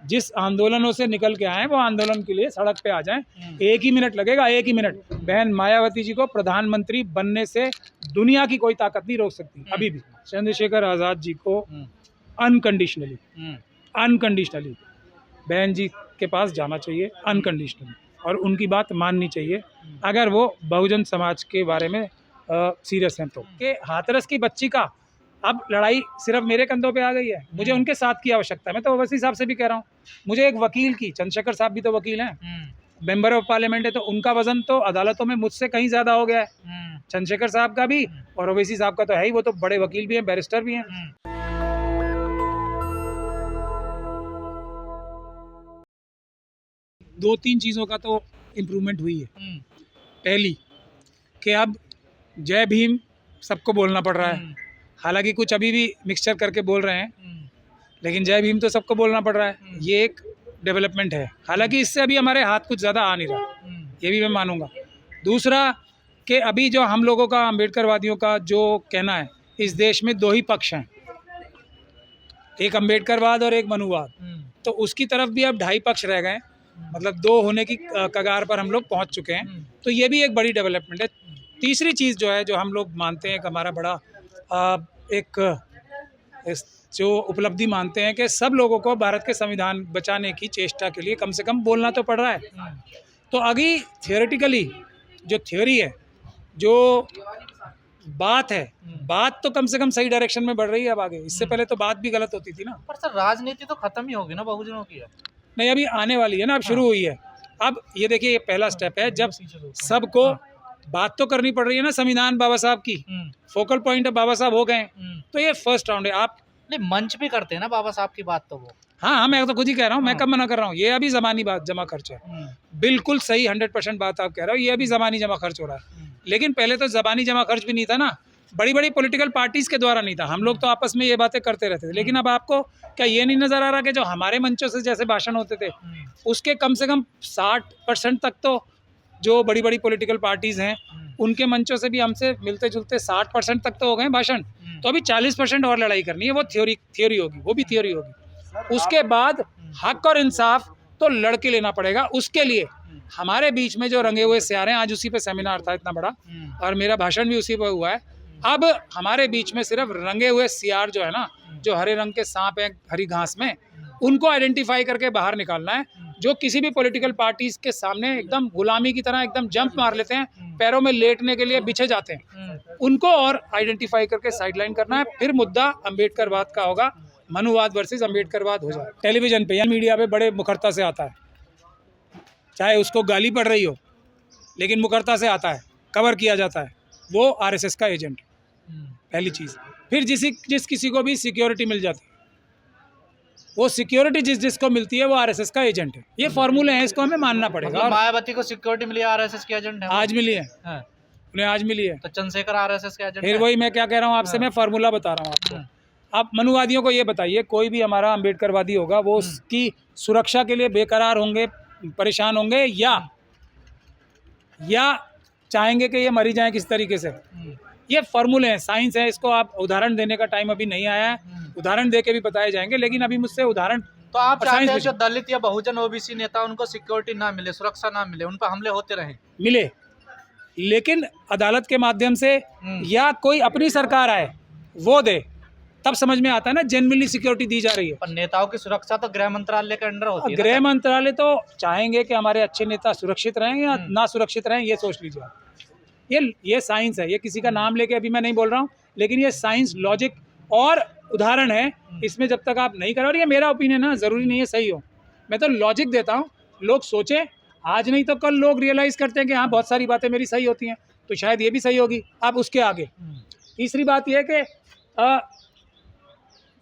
जिस आंदोलनों से निकल के आए वो आंदोलन के लिए सड़क पे आ जाएं। 1 ही मिनट लगेगा, 1 ही मिनट। बहन मायावती जी को प्रधानमंत्री बनने से दुनिया की कोई ताकत नहीं रोक सकती अभी भी। चंद्रशेखर आज़ाद जी को अनकंडीशनली बहन जी के पास जाना चाहिए, अनकंडीशनली, और उनकी बात माननी चाहिए अगर वो बहुजन समाज के बारे में सीरियस हैं तो। कि हाथरस की बच्ची का अब लड़ाई सिर्फ मेरे कंधों पे आ गई है, मुझे उनके साथ की आवश्यकता है। मैं तो ओवैसी साहब से भी कह रहा हूँ, मुझे एक वकील की, चंद्रशेखर साहब भी तो वकील हैं, मेंबर ऑफ पार्लियामेंट है, तो उनका वजन तो अदालतों में मुझसे कहीं ज़्यादा हो गया है, चंद्रशेखर साहब का भी और ओवैसी साहब का तो है ही, वो तो बड़े वकील भी हैं, बैरिस्टर भी हैं। 2-3 चीज़ों का तो इम्प्रूवमेंट हुई है। पहली कि अब जय भीम सबको बोलना पड़ रहा है, हालांकि कुछ अभी भी मिक्सचर करके बोल रहे हैं, लेकिन जय भीम तो सबको बोलना पड़ रहा है, ये एक डेवलपमेंट है। हालांकि इससे अभी हमारे हाथ कुछ ज़्यादा आ नहीं रहा, ये भी मैं मानूंगा। दूसरा कि अभी जो हम लोगों का, अम्बेडकरवादियों का जो कहना है, इस देश में 2 ही पक्ष हैं, एक अम्बेडकरवाद और एक मनुवाद, तो उसकी तरफ भी अब 2.5 पक्ष रह गए, मतलब 2 होने की कगार पर हम लोग पहुंच चुके हैं, तो ये भी एक बड़ी डेवलपमेंट है। तीसरी चीज़ जो है, जो हम लोग मानते हैं कि हमारा बड़ा जो उपलब्धि मानते हैं कि सब लोगों को भारत के संविधान बचाने की चेष्टा के लिए कम से कम बोलना तो पड़ रहा है। तो अभी थियोरेटिकली जो थ्योरी है, जो बात है, बात तो कम से कम सही डायरेक्शन में बढ़ रही है अब आगे। इससे पहले तो बात भी गलत होती थी ना। पर सर राजनीति तो खत्म ही होगी ना बहुजनों की? नहीं, अभी आने वाली है ना, अब शुरू हुई है। अब ये देखिए, ये पहला स्टेप है, जब सबको बात तो करनी पड़ रही है ना संविधान बाबा साहब की, फोकल पॉइंट बाबा साहब हो गए, तो ये फर्स्ट राउंड है। आप नहीं, मंच भी करते हैं ना बाबा साहब की बात, तो वो हाँ, मैं तो खुद ही कह रहा हूँ, मैं कब मना कर रहा हूँ। ये अभी ज़बानी बात जमा खर्च है, बिल्कुल सही 100% बात आप कह रहे हो, ये अभी ज़बानी जमा खर्च हो रहा है। लेकिन पहले तो ज़बानी जमा खर्च भी नहीं था ना, बड़ी बड़ी पॉलिटिकल पार्टीज के द्वारा नहीं था, हम लोग तो आपस में ये बातें करते रहते थे। लेकिन अब आपको क्या ये नहीं नज़र आ रहा कि जो हमारे मंचों से जैसे भाषण होते थे, उसके कम से कम 60% तक तो जो बड़ी बड़ी पॉलिटिकल पार्टीज़ हैं उनके मंचों से भी हमसे मिलते जुलते 60% तक तो हो गए भाषण। तो अभी 40% और लड़ाई करनी है, वो थ्योरी होगी, वो भी थ्योरी होगी। उसके बाद हक और इंसाफ तो लड़के लेना पड़ेगा। उसके लिए हमारे बीच में जो रंगे हुए सियार हैं, आज उसी पे सेमिनार था इतना बड़ा, और मेरा भाषण भी उसी पर हुआ है। अब हमारे बीच में सिर्फ रंगे हुए सियार जो है ना, जो हरे रंग के सांप हैं हरी घास में, उनको आइडेंटिफाई करके बाहर निकालना है। जो किसी भी पॉलिटिकल पार्टीज के सामने एकदम गुलामी की तरह एकदम जंप मार लेते हैं, पैरों में लेटने के लिए बिछे जाते हैं, उनको और आइडेंटिफाई करके साइडलाइन करना है। फिर मुद्दा अम्बेडकरवाद का होगा, मनुवाद वर्सेस अम्बेडकरवाद हो जाए। टेलीविजन पे या मीडिया पे बड़े मुखरता से आता है, चाहे उसको गाली पड़ रही हो, लेकिन मुखरता से आता है, कवर किया जाता है, वो आरएसएस का एजेंट, पहली चीज़। फिर जिस किसी को भी सिक्योरिटी मिल जाती है, वो सिक्योरिटी जिसको मिलती है वो आरएसएस का एजेंट है। ये फॉर्मूले हैं, इसको हमें मानना पड़ेगा। मतलब मायावती को सिक्योरिटी मिली आरएसएस के एजेंट है? आज मिली है, उन्हें आज मिली है। तो चंद्रशेखर आरएसएस के एजेंट? फिर वही मैं क्या कह रहा हूँ आपसे, मैं फार्मूला बता रहा हूँ आपको। आप मनुवादियों को ये बताइए, कोई भी हमारा अम्बेडकरवादी होगा, वो उसकी सुरक्षा के लिए बेकरार होंगे, परेशान होंगे, या चाहेंगे कि ये मरी जाए किस तरीके से? ये फॉर्मूले हैं, साइंस है, इसको आप उदाहरण देने का टाइम अभी नहीं आया है, उदाहरण दे के भी बताए जाएंगे, लेकिन अभी मुझसे उदाहरण। तो आप चाहते हैं जो दलित या बहुजन ओबीसी नेता, उनको सिक्योरिटी ना मिले, सुरक्षा ना मिले, उन पर हमले होते रहे? मिले, लेकिन अदालत के माध्यम से या कोई अपनी सरकार आए वो दे, तब समझ में आता है ना जेन्युइनली सिक्योरिटी दी जा रही है। पर नेताओं की सुरक्षा तो गृह मंत्रालय के अंडर होती है। गृह मंत्रालय तो चाहेंगे कि हमारे अच्छे नेता सुरक्षित रहें या ना सुरक्षित रहें, ये सोच लीजिए। ये साइंस है, ये किसी का नाम लेके अभी मैं नहीं बोल रहा हूँ, लेकिन ये साइंस, लॉजिक और उदाहरण है। इसमें जब तक आप नहीं करो, और ये मेरा ओपिनियन है, ज़रूरी नहीं है सही हो, मैं तो लॉजिक देता हूँ, लोग सोचें, आज नहीं तो कल लोग रियलाइज़ करते हैं कि हाँ बहुत सारी बातें मेरी सही होती हैं, तो शायद ये भी सही होगी। अब उसके आगे तीसरी बात यह है कि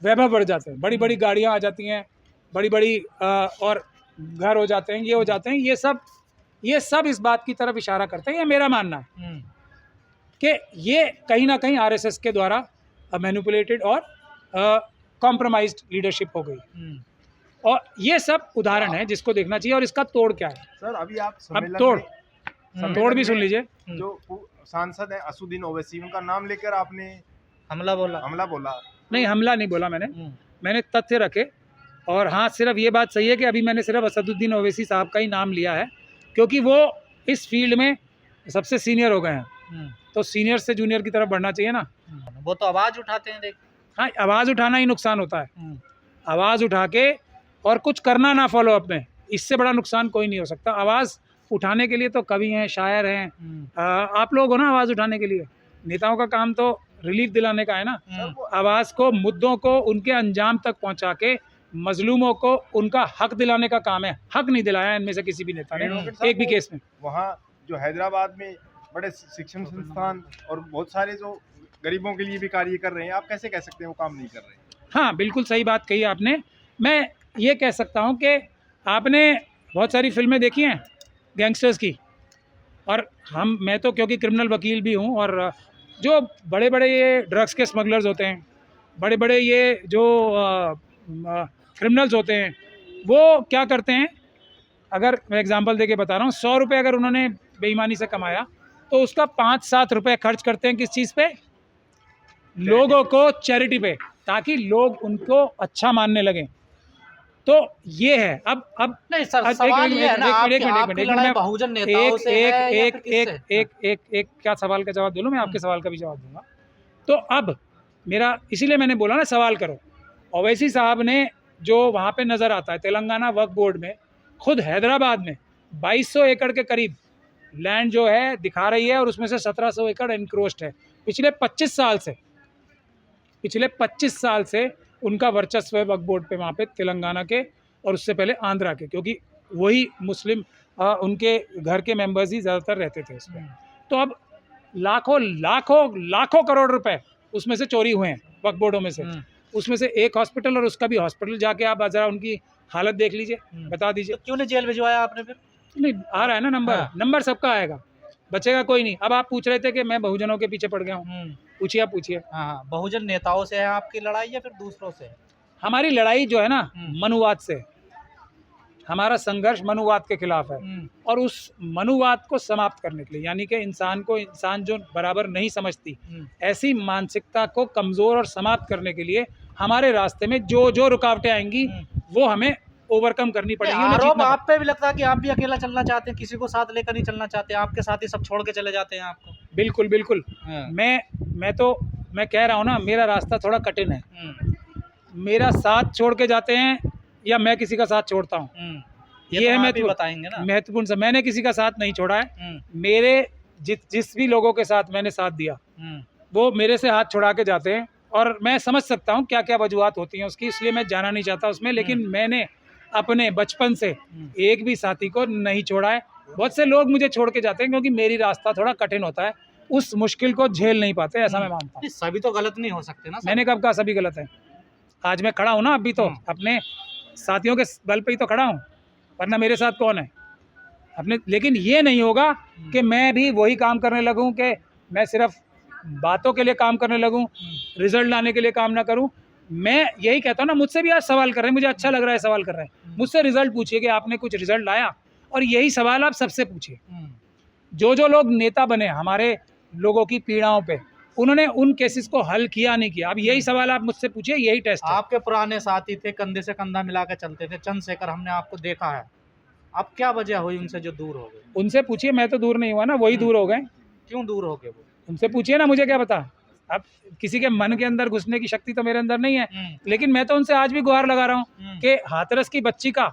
वैभव बढ़ जाते हैं, बड़ी बड़ी गाड़ियाँ आ जाती हैं, बड़ी बड़ी और घर हो जाते हैं, ये हो जाते हैं, ये सब इस बात की तरफ इशारा करते हैं। ये मेरा मानना है कि ये कहीं ना कहीं आरएसएस के द्वारा मैनिपुलेटेड और कॉम्प्रोमाइज्ड लीडरशिप हो गई, और ये सब उदाहरण है जिसको देखना चाहिए। और इसका तोड़ क्या है सर? अभी आप अब तोड़ भी सुन लीजिए। जो सांसद है असुद्दीन ओवैसी, उनका नाम लेकर आपने हमला बोला? हमला बोला? नहीं, हमला नहीं बोला मैंने तथ्य रखे और हाँ, सिर्फ ये बात सही है कि अभी मैंने सिर्फ असदुद्दीन ओवैसी साहब का ही नाम लिया है, क्योंकि वो इस फील्ड में सबसे सीनियर हो गए हैं, तो सीनियर से जूनियर की तरफ बढ़ना चाहिए ना। वो तो आवाज उठाते हैं, देख। हाँ, आवाज़ उठाना ही नुकसान होता है, आवाज़ उठा के और कुछ करना ना फॉलो अप में, इससे बड़ा नुकसान कोई नहीं हो सकता। आवाज़ उठाने के लिए तो कवि हैं, शायर हैं, आप लोग हो ना आवाज़ उठाने के लिए। नेताओं का काम तो रिलीफ दिलाने का है ना, आवाज़ को, मुद्दों को उनके अंजाम तक पहुंचा के मजलूमों को उनका हक दिलाने का काम है। हक नहीं दिलाया इनमें से किसी भी नेता ने एक भी केस में। वहाँ जो हैदराबाद में बड़े शिक्षण संस्थान और बहुत सारे जो गरीबों के लिए भी कार्य कर रहे हैं, आप कैसे कह सकते हैं वो काम नहीं कर रहे हैं? हाँ, बिल्कुल सही बात कही आपने। मैं ये कह सकता हूँ कि आपने बहुत सारी फिल्में देखी हैं गैंगस्टर्स की, और मैं तो क्योंकि क्रिमिनल वकील भी हूँ, और जो बड़े बड़े ये ड्रग्स के स्मगलर्स होते हैं, बड़े बड़े ये जो क्रिमिनल्स होते हैं, वो क्या करते हैं, अगर मैं एग्जांपल देके बता रहा हूँ, 100 रुपये अगर उन्होंने बेईमानी से कमाया तो उसका 5-7 रुपये खर्च करते हैं किस चीज़ पे? लोगों को, चैरिटी पे, ताकि लोग उनको अच्छा मानने लगें। तो ये है। अब नहीं सर, सवाल ये है ना, आपकी लड़ाई बहुजन नेताओं से है या फिर किससे? एक क्या सवाल का जवाब दे लूँ मैं, आपके सवाल का भी जवाब दूंगा। तो अब मेरा, इसीलिए मैंने बोला ना सवाल करो। ओवैसी साहब ने जो वहाँ पे नज़र आता है तेलंगाना वक्फ बोर्ड में, खुद हैदराबाद में 2200 एकड़ के करीब लैंड जो है दिखा रही है, और उसमें से 1700 एकड़ एनक्रोच्ड है। पिछले 25 साल से उनका वर्चस्व है वक्फ बोर्ड पे वहाँ पे तेलंगाना के, और उससे पहले आंध्रा के, क्योंकि वही मुस्लिम उनके घर के मेंबर्स ही ज़्यादातर रहते थे उसमें। तो अब लाखों लाखों लाखों करोड़ रुपए उसमें से चोरी हुए हैं वक्फ बोर्डों में से। उसमें से एक हॉस्पिटल, और उसका भी हॉस्पिटल जाके आप ज़रा उनकी हालत देख लीजिए, बता दीजिए। तो क्यों नहीं जेल भिजवाया आपने फिर? नहीं, आ रहा है ना नंबर। नंबर सबका आएगा, बचेगा कोई नहीं। अब आप पूछ रहे थे कि मैं बहुजनों के पीछे पड़ गया हूँ, पूछिए, आप पूछिए। हाँ, बहुजन नेताओं से है आपकी लड़ाई या फिर दूसरों से है? हमारी लड़ाई जो है ना मनुवाद से, हमारा संघर्ष मनुवाद के खिलाफ है, और उस मनुवाद को समाप्त करने के लिए, यानी कि इंसान को इंसान जो बराबर नहीं समझती, ऐसी मानसिकता को कमज़ोर और समाप्त करने के लिए हमारे रास्ते में जो जो रुकावटें आएंगी वो हमें ओवरकम करनी पड़ेगी। आरोप आप पे भी लगता है कि आप भी अकेला चलना चाहते हैं, किसी को साथ लेकर नहीं चलना चाहते, आपके साथ ही सब छोड़ के चले जाते हैं आपको। बिल्कुल बिल्कुल। मैं कह रहा हूँ ना, मेरा रास्ता थोड़ा कठिन है। मेरा साथ छोड़ के जाते हैं या मैं किसी का साथ छोड़ता हूँ, ये है बताएंगे ना महत्वपूर्ण सा। मैंने किसी का साथ नहीं छोड़ा है। मेरे जिस भी लोगों के साथ मैंने साथ दिया वो मेरे से हाथ छुड़ा के जाते हैं, और मैं समझ सकता हूँ क्या क्या वजूहत होती हैं उसकी, इसलिए मैं जाना नहीं चाहता उसमें। लेकिन मैंने अपने बचपन से एक भी साथी को नहीं छोड़ा है। बहुत से लोग मुझे छोड़ के जाते हैं क्योंकि मेरी रास्ता थोड़ा कठिन होता है, उस मुश्किल को झेल नहीं पाते, ऐसा मैं मानता हूँ। सभी तो गलत नहीं हो सकते ना। मैंने कब कहा सभी गलत है? आज मैं खड़ा हूँ ना, अभी तो अपने साथियों के बल पे ही तो खड़ा हूँ, वरना मेरे साथ कौन है अपने। लेकिन ये नहीं होगा कि मैं भी वही काम करने लगूँ कि मैं सिर्फ बातों के लिए काम करने लगूँ, रिजल्ट लाने के लिए काम ना करूँ। मैं यही कहता हूँ ना, मुझसे भी आज सवाल कर रहे हैं, मुझे अच्छा लग रहा है सवाल कर रहे हैं। मुझसे रिजल्ट पूछिए कि आपने कुछ रिजल्ट लाया, और यही सवाल आप सबसे पूछिए। जो लोग नेता बने हमारे लोगों की पीड़ाओं पे, उन्होंने उन केसेस को हल किया नहीं किया। अब यही सवाल आप मुझसे पूछिए, यही टेस्ट है। आपके पुराने साथी थे, कंधे से कंधा मिला के चलते थे, चंद्रशेखर, हमने आपको देखा है। अब क्या वजह हुई उनसे जो दूर हो गए? उनसे पूछिए, मैं तो दूर नहीं हुआ ना, वही दूर हो गए। क्यों दूर हो गए वो? उनसे पूछिए ना, मुझे क्या पता। अब किसी के मन के अंदर घुसने की शक्ति तो मेरे अंदर नहीं है, लेकिन मैं तो उनसे आज भी गुहार लगा रहा हूँ कि हाथरस की बच्ची का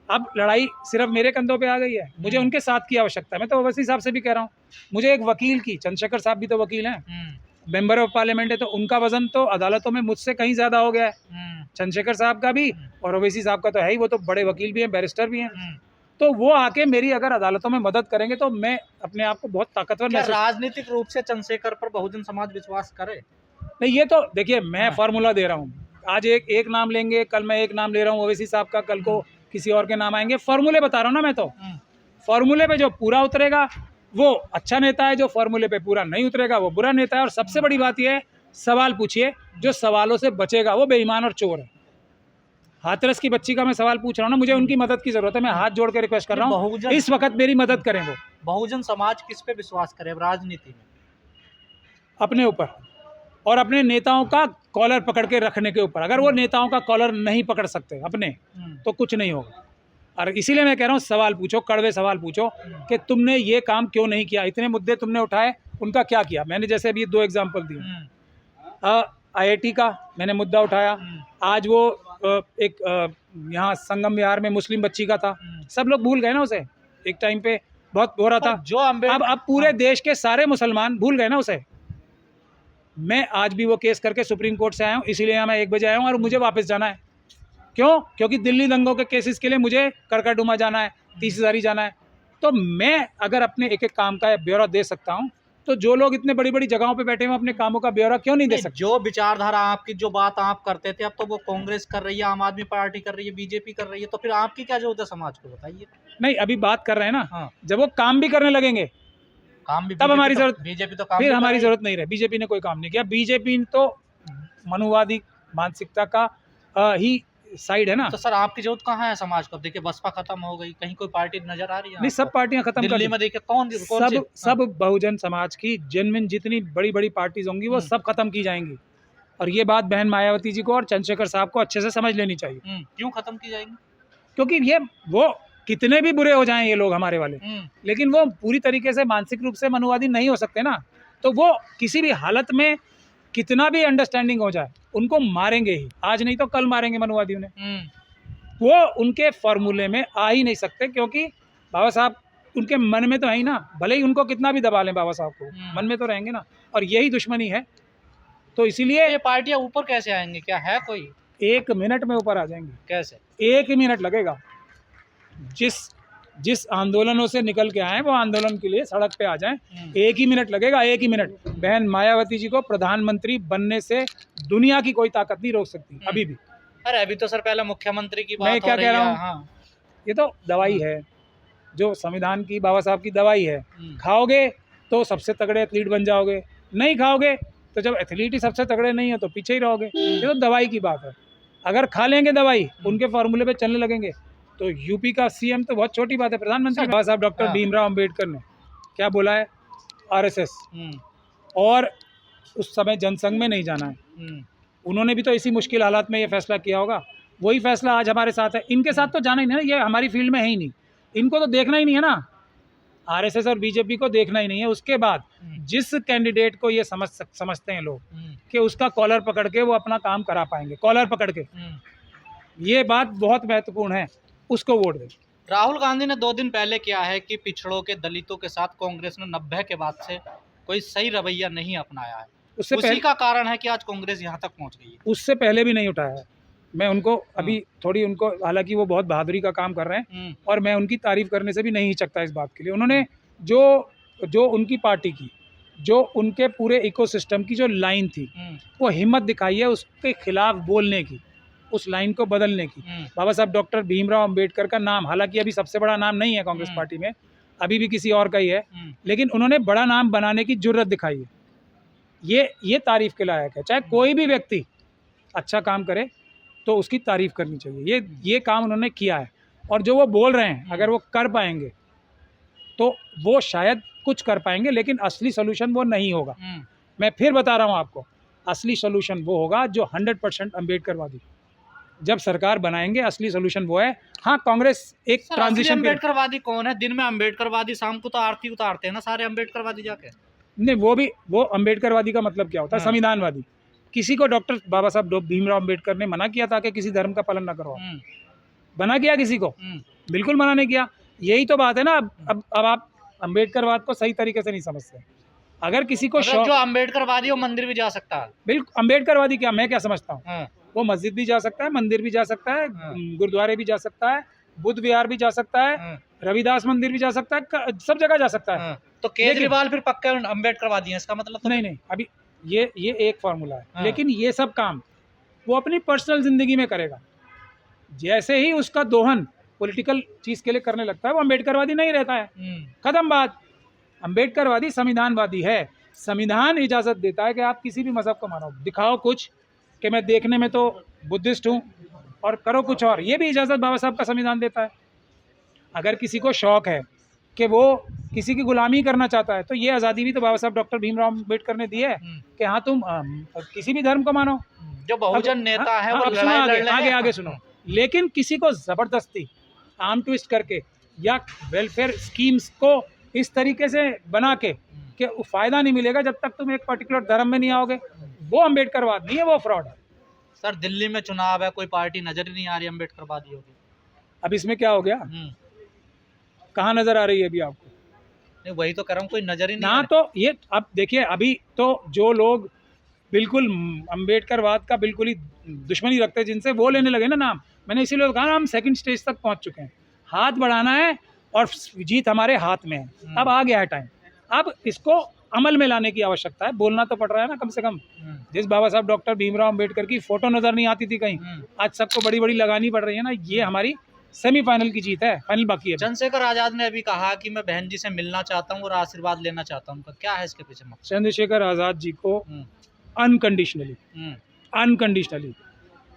अब लड़ाई सिर्फ मेरे कंधों पे आ गई है, मुझे उनके साथ की आवश्यकता है। मैं तो ओवैसी साहब से भी कह रहा हूँ, मुझे एक वकील की, चंद्रशेखर साहब भी तो वकील हैं, मेंबर ऑफ पार्लियामेंट है, तो उनका वजन तो अदालतों में मुझसे कहीं ज़्यादा हो गया है। चंद्रशेखर साहब का भी और ओवैसी साहब का तो है ही, वो तो बड़े वकील भी हैं, बैरिस्टर भी हैं। तो वो आके मेरी अगर अदालतों में मदद करेंगे तो मैं अपने आप को बहुत ताकतवर महसूस। राजनीतिक रूप से चंद्रशेखर पर बहुजन समाज विश्वास करे? नहीं, ये तो देखिए, मैं फार्मूला दे रहा हूँ। आज एक नाम लेंगे, कल मैं एक नाम ले रहा हूँ ओवैसी साहब का, कल को किसी और के नाम आएंगे। फार्मूले बता रहा हूँ ना मैं, तो फार्मूले पे जो पूरा उतरेगा वो अच्छा नेता है, जो फार्मूले पे पूरा नहीं उतरेगा वो बुरा नेता है। और सबसे बड़ी बात यह है, सवाल पूछिए, जो सवालों से बचेगा वो बेईमान और चोर है। हाथरस की बच्ची का मैं सवाल पूछ रहा हूँ ना, मुझे उनकी मदद की जरूरत है। मैं हाथ जोड़ के रिक्वेस्ट कर रहा हूँ, इस वक्त मेरी मदद करें। वो बहुजन समाज किस पे विश्वास करे राजनीति में? अपने ऊपर और अपने नेताओं का कॉलर पकड़ के रखने के ऊपर। अगर वो नेताओं का कॉलर नहीं पकड़ सकते अपने, तो कुछ नहीं होगा। और इसीलिए मैं कह रहा हूँ, सवाल पूछो, कड़वे सवाल पूछो कि तुमने ये काम क्यों नहीं किया, इतने मुद्दे तुमने उठाए, उनका क्या किया। मैंने जैसे अभी 2 एग्जाम्पल दिए, IIT का मैंने मुद्दा उठाया, आज वो एक यहाँ संगम विहार में मुस्लिम बच्ची का था, सब लोग भूल गए ना उसे, एक टाइम पे बहुत हो रहा था, जो अब पूरे देश के सारे मुसलमान भूल गए ना उसे। मैं आज भी वो केस करके सुप्रीम कोर्ट से आया हूँ, इसीलिए यहाँ मैं 1 बजे आया हूँ और मुझे वापस जाना है। क्यों? क्योंकि दिल्ली दंगों के केसेस के लिए मुझे करकरडुमा जाना है, 30,000 जाना है। तो मैं अगर अपने एक एक काम का ब्यौरा दे सकता हूँ, तो जो लोग इतने बड़ी बड़ी जगहों पे बैठे हुए अपने कामों का ब्यौरा क्यों नहीं दे सकते? जो विचारधारा आपकी, जो बात आप करते थे, अब तो वो कांग्रेस कर रही है, आम आदमी पार्टी कर रही है, बीजेपी कर रही है, तो फिर आपकी क्या जरूरत है समाज को, बताइए। नहीं, अभी बात कर रहे हैं ना, हाँ। जब वो काम भी करने लगेंगे काम भी तब हमारी जरूरत, बीजेपी तो काम फिर भी कर हमारी रही है। जरूरत नहीं रहे। बीजेपी ने कोई काम नहीं किया। बीजेपी तो मनुवादी मानसिकता का ही साइड है ना। तो सर आपकी जरूरत कहाँ है समाज को? अब देखिए बसपा खत्म हो गई, कहीं कोई पार्टी नजर आ रही है नहीं, सब पार्टियां खत्म कर दिल्ली दी। में देखिए कौन सब बहुजन समाज की जेन्युइन जितनी बड़ी बड़ी पार्टीज होंगी वो सब खत्म की जाएंगी। और ये बात बहन मायावती जी को और चंद्रशेखर साहब को अच्छे से समझ लेनी चाहिए। क्यों खत्म की जाएंगी? क्योंकि ये वो कितने भी बुरे हो जाएं ये लोग हमारे वाले, लेकिन वो पूरी तरीके से मानसिक रूप से मनुवादी नहीं हो सकते ना। तो वो किसी भी हालत में कितना भी अंडरस्टैंडिंग हो जाए, उनको मारेंगे ही, आज नहीं तो कल मारेंगे मनुवादियों ने। वो उनके फॉर्मूले में आ ही नहीं सकते, क्योंकि बाबा साहब उनके मन में तो है ही ना। भले ही उनको कितना भी दबा लें बाबा साहब को, मन में तो रहेंगे ना। और यही दुश्मनी है। तो इसीलिए ये पार्टियां ऊपर कैसे आएंगी? क्या है कोई? 1 मिनट में ऊपर आ जाएंगे। कैसे? 1 ही मिनट लगेगा। जिस आंदोलनों से निकल के आए वो आंदोलन के लिए सड़क पे आ जाएं, 1 ही मिनट लगेगा, 1 ही मिनट। बहन मायावती जी को प्रधानमंत्री बनने से दुनिया की कोई ताकत नहीं रोक सकती अभी भी। अरे अभी तो सर पहले मुख्यमंत्री की बात मैं क्या कह रहा हूँ, हाँ। ये तो दवाई है, जो संविधान की, बाबा साहब की दवाई है। खाओगे तो सबसे तगड़े एथलीट बन जाओगे, नहीं खाओगे तो जब एथलीट ही सबसे तगड़े नहीं हो तो पीछे ही रहोगे। ये तो दवाई की बात है। अगर खा लेंगे दवाई, उनके फॉर्मूले पे चलने लगेंगे, तो यूपी का CM तो बहुत छोटी बात है। प्रधानमंत्री बाबा साहब डॉक्टर भीमराव अंबेडकर ने क्या बोला है, RSS, और उस समय जनसंघ में नहीं जाना है। उन्होंने भी तो इसी मुश्किल हालात में ये फैसला किया होगा। वही फैसला आज हमारे साथ है। इनके साथ तो जाना ही नहीं है, ये हमारी फील्ड में है ही नहीं, इनको तो देखना ही नहीं है ना। RSS और बीजेपी को देखना ही नहीं है। उसके बाद जिस कैंडिडेट को ये समझते हैं लोग कि उसका कॉलर पकड़ के वो अपना काम करा पाएंगे, कॉलर पकड़ के, ये बात बहुत महत्वपूर्ण है, उसको वोट दें। राहुल गांधी ने 2 दिन पहले किया है कि पिछड़ों के, दलितों के साथ कांग्रेस ने 90 के बाद से कोई सही रवैया नहीं अपनाया है। उसी का कारण है कि आज कांग्रेस यहाँ तक पहुँच गई है। उससे पहले भी नहीं उठाया है। मैं उनको अभी थोड़ी उनको, हालांकि वो बहुत बहादुरी का काम कर रहे हैं और मैं उनकी तारीफ करने से भी नहीं हिचकता इस बात के लिए। उन्होंने जो उनकी पार्टी की, जो उनके पूरे इकोसिस्टम की जो लाइन थी, वो हिम्मत दिखाई है उसके खिलाफ बोलने की, उस लाइन को बदलने की। बाबा साहब डॉक्टर भीमराव अंबेडकर का नाम, हालांकि अभी सबसे बड़ा नाम नहीं है कांग्रेस पार्टी में, अभी भी किसी और का ही है, लेकिन उन्होंने बड़ा नाम बनाने की जुर्रत दिखाई है। ये तारीफ के लायक है। चाहे कोई भी व्यक्ति अच्छा काम करे तो उसकी तारीफ करनी चाहिए। ये काम उन्होंने किया है। और जो वो बोल रहे हैं, अगर वो कर पाएंगे तो वो शायद कुछ कर पाएंगे, लेकिन असली सोल्यूशन वो नहीं होगा। मैं फिर बता रहा हूँ आपको, असली सोल्यूशन वो होगा जो 100% अम्बेडकरवादी जब सरकार बनाएंगे, असली सोल्यूशन वो है। हाँ, कांग्रेस एक ट्रांजिशन। अम्बेडकरवादी कौन है? दिन में अम्बेडकरवादी, शाम को तो आरती उतारते हैं ना सारे अम्बेडकरवादी जाके। नहीं, वो अम्बेडकरवादी का मतलब क्या होता है? संविधानवादी। किसी को डॉक्टर बाबा साहब भीमराव अम्बेडकर ने मना किया था कि किसी धर्म का पालन ना करो? मना किया किसी को? बिल्कुल मना नहीं किया। यही तो बात है ना। अब आप अम्बेडकरवाद को सही तरीके से नहीं समझते। अगर किसी को जो अम्बेडकरवादी, वो मंदिर भी जा सकता है। बिल्कुल। अम्बेडकरवादी क्या, मैं क्या समझता हूँ, वो मस्जिद भी जा सकता है, मंदिर भी जा सकता है, गुरुद्वारे भी जा सकता है, बुद्ध विहार भी जा सकता है, रविदास मंदिर भी जा सकता है, सब जगह जा सकता है। तो केजरीवाल फिर पक्का अम्बेडकरवादी है, इसका मतलब तो नहीं, अभी ये एक फॉर्मूला है। लेकिन ये सब काम वो अपनी पर्सनल जिंदगी में करेगा। जैसे ही उसका दोहन पॉलिटिकल चीज के लिए करने लगता है, वो अम्बेडकरवादी नहीं रहता है। खत्म बात। अम्बेडकरवादी संविधानवादी है। संविधान इजाजत देता है कि आप किसी भी मजहब को मानो, दिखाओ कुछ कि मैं देखने में तो बुद्धिस्ट हूँ और करो कुछ और, ये भी इजाजत बाबा साहब का संविधान देता है। अगर किसी को शौक है कि वो किसी की गुलामी करना चाहता है, तो ये आज़ादी भी तो बाबा साहब डॉक्टर भीमराव अम्बेडकर ने दी है कि हाँ तुम किसी भी धर्म को मानो। जो बहुजन नेता है वो अब सुनो लड़ाई लड़ रहे हैं। आगे सुनो, लेकिन किसी को ज़बरदस्ती आर्म ट्विस्ट करके या वेलफेयर स्कीम्स को इस तरीके से बना के कि फ़ायदा नहीं मिलेगा जब तक तुम एक पर्टिकुलर धर्म में नहीं आओगे, वो अम्बेडकरवाद नहीं है, वो फ्रॉड है। सर दिल्ली में चुनाव है, कोई पार्टी नजर ही नहीं आ रही अम्बेडकरवादी होगी। अब इसमें क्या हो गया, कहाँ नज़र आ रही है अभी आपको? नहीं वही तो कह रहा हूँ, कोई नजर ही नहीं ना। तो ये अब देखिए, अभी तो जो लोग बिल्कुल अम्बेडकरवाद का बिल्कुल ही दुश्मनी रखते हैं जिनसे, वो लेने लगे ना नाम। मैंने इसीलिए कहा ना, हम सेकंड स्टेज तक पहुंच चुके हैं, हाथ बढ़ाना है और जीत हमारे हाथ में है। अब आ गया है टाइम, अब इसको अमल में लाने की आवश्यकता है। बोलना तो पड़ रहा है ना कम से कम। जिस बाबा साहब डॉक्टर भीमराव अम्बेडकर की फोटो नजर नहीं आती थी कहीं, आज सबको बड़ी बड़ी लगानी पड़ रही है ना। ये हमारी सेमीफाइनल की जीत है, फाइनल बाकी है। चंद्रशेखर आजाद ने अभी कहा कि मैं बहन जी से मिलना चाहता हूँ और आशीर्वाद लेना चाहता हूँ, क्या है इसके पीछे मकसद? चंद्रशेखर आजाद जी को अनकंडीशनली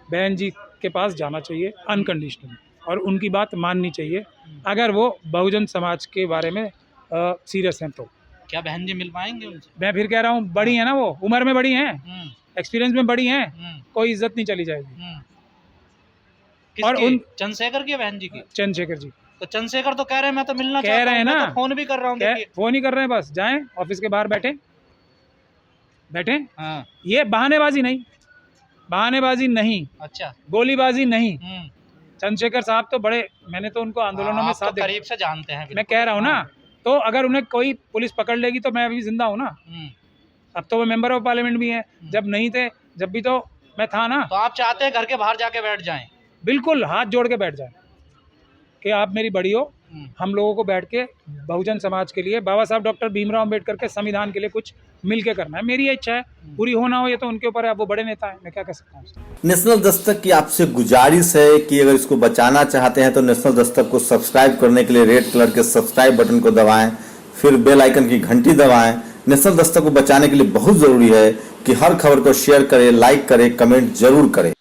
बहन जी के पास जाना चाहिए, अनकंडीशनली, और उनकी बात माननी चाहिए अगर वो बहुजन समाज के बारे में सीरियस हैं तो। क्या बहन जी मिल पाएंगे उनसे? मैं फिर कह रहा हूँ, बड़ी है ना वो, उम्र में बड़ी हैं, एक्सपीरियंस में बड़ी हैं, कोई इज्जत नहीं चली जाएगी। और उन चंद्रशेखर की बहन जी की? चंद्रशेखर जी। तो चंद्रशेखर तो कह रहे हैं मैं तो मिलना कह रहे हैं ना, तो फोन भी कर रहा हूँ। फोन ही कर रहे हैं, बस जाएं ऑफिस के बाहर बैठे। हाँ। ये बहानेबाजी नहीं, अच्छा, गोलीबाजी नहीं। चंद्रशेखर साहब तो बड़े, मैंने तो उनको आंदोलनों में साथ करीब से जानते हैं। मैं कह रहा हूँ ना, तो अगर उन्हें कोई पुलिस पकड़ लेगी तो मैं अभी जिंदा हूँ ना। अब तो वो मेंबर ऑफ पार्लियामेंट भी हैं, जब नहीं थे जब भी तो मैं था ना। तो आप चाहते हैं घर के बाहर जाके बैठ जाएं? बिल्कुल, हाथ जोड़ के बैठ जाएं कि आप मेरी बड़ी हो। हम लोगों को बैठ के बहुजन समाज के लिए, बाबा साहब डॉक्टर भीमराव अम्बेडकर के संविधान के लिए कुछ मिल के करना है। मेरी इच्छा है, पूरी होना हो ये तो उनके ऊपर है, वो बड़े नेता है, मैं क्या कह सकता हूँ। नेशनल दस्तक की आपसे गुजारिश है कि अगर इसको बचाना चाहते हैं तो नेशनल दस्तक को सब्सक्राइब करने के लिए रेड कलर के सब्सक्राइब बटन को दबाएं, फिर बेल आइकन की घंटी दबाएं। नेशनल दस्तक को बचाने के लिए बहुत जरूरी है कि हर खबर को शेयर करें, लाइक करें, कमेंट जरूर करें।